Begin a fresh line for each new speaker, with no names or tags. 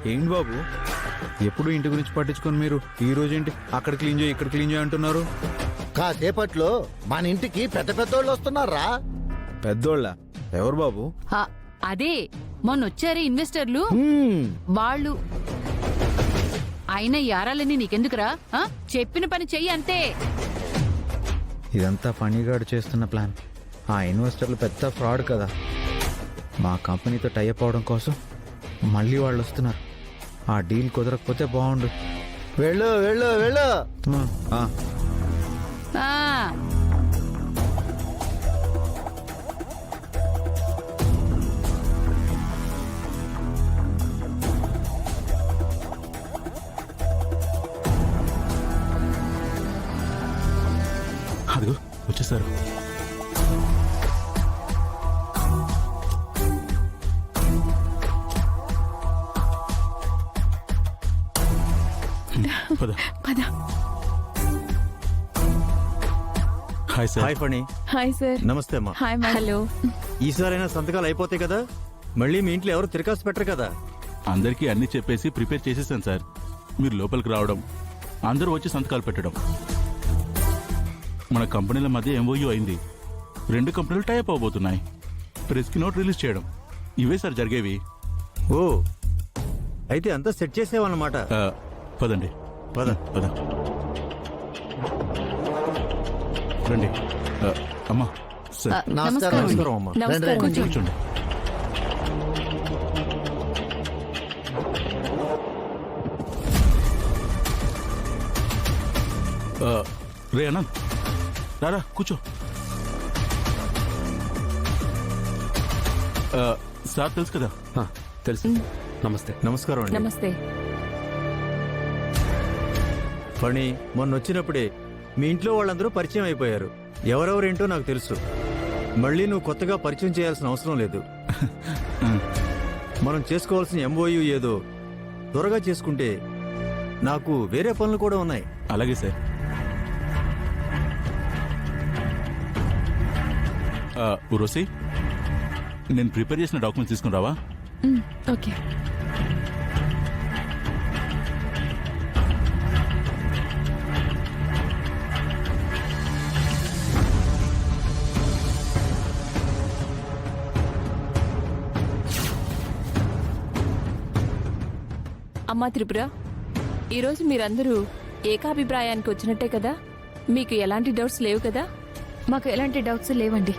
ఏంటి బాబు ఎప్పుడు ఇంటి గురించి పట్టించుకొని మీరు ఈ రోజు ఏంటి అక్కడ క్లీన్ చేయి ఇక్కడ క్లీన్ చేయి అంటున్నారు?
కాసేపట్లో మన ఇంటికి పెద్ద పెద్దోళ్ళు వస్తున్నారా?
పెద్దోళ్ళ? ఎవరు బాబు?
అదే మొన్నొచ్చారు ఇన్వెస్టర్లు వాళ్ళు. అయినా యారాలని నీకెందుకురా? చెప్పిన పని చెయ్యి అంతే.
ఇదంతా పనిగాడు చేస్తున్న ప్లాన్. ఆ ఇన్వెస్టర్లు పెద్ద ఫ్రాడ్ కదా. మా కంపెనీతో టైఅప్ అవడం కోసం మళ్ళీ వాళ్ళు వస్తున్నారు. ఆ డీల్ కుదరకపోతే బాగుండు.
వెళ్ళు వెళ్ళు వెళ్ళు.
ఆ,
అదిగో వచ్చేసారు. పద. Hi sir.
Hi Phani.
Hi sir.
నమస్తే అమ్మా.
Hi hello.
ఈసారైనా సంతకాలు అయిపోతాయి కదా? మళ్ళీ మీ ఇంట్లో ఎవరు తిరకాసు పెట్టరు కదా?
అందరికీ అన్ని చెప్పేసి ప్రిపేర్ చేసేసాను సార్. మీరు లోపలికి రావడం, అందరూ వచ్చి సంతకాలు పెట్టడం. మన కంపెనీల మధ్య ఎంఓయూ అయింది. 2 కంపెనీలు టైప్ అవబోతున్నాయి. ప్రెస్కి నోట్ రిలీజ్ చేయడం, ఇవే సార్ జరిగేవి.
ఓ, అయితే అంతా సెట్ చేసేవన్నమాట.
పదండి.
పద
పద రండి. అమ్మా సార్.
నమస్కారం.
నమస్కారం అమ్మా.
నమస్కారం.
రండి, రండి.
కూర్చోండి. రే అనంత్, రారా కూర్చో. సార్ తెలుసు కదా?
తెలుసు. నమస్తే. నమస్కారం అండి.
నమస్తే.
ఫణి, మొన్న వచ్చినప్పుడే మీ ఇంట్లో వాళ్ళందరూ పరిచయం అయిపోయారు. ఎవరెవరేంటో నాకు తెలుసు. మళ్ళీ నువ్వు కొత్తగా పరిచయం చేయాల్సిన అవసరం లేదు. మనం చేసుకోవాల్సిన ఎంఓయూ ఏదో త్వరగా చేసుకుంటే నాకు వేరే పనులు కూడా ఉన్నాయి.
అలాగే సార్. ఉరోసి, నేను ప్రిపేర్ చేసిన డాక్యుమెంట్స్ తీసుకుని రావా?
ఓకే. అమ్మా త్రిపుర, ఈరోజు మీరందరూ ఏకాభిప్రాయానికి వచ్చినట్టే కదా? మీకు ఎలాంటి డౌట్స్ లేవు కదా?
మాకు ఎలాంటి డౌట్స్ లేవండి.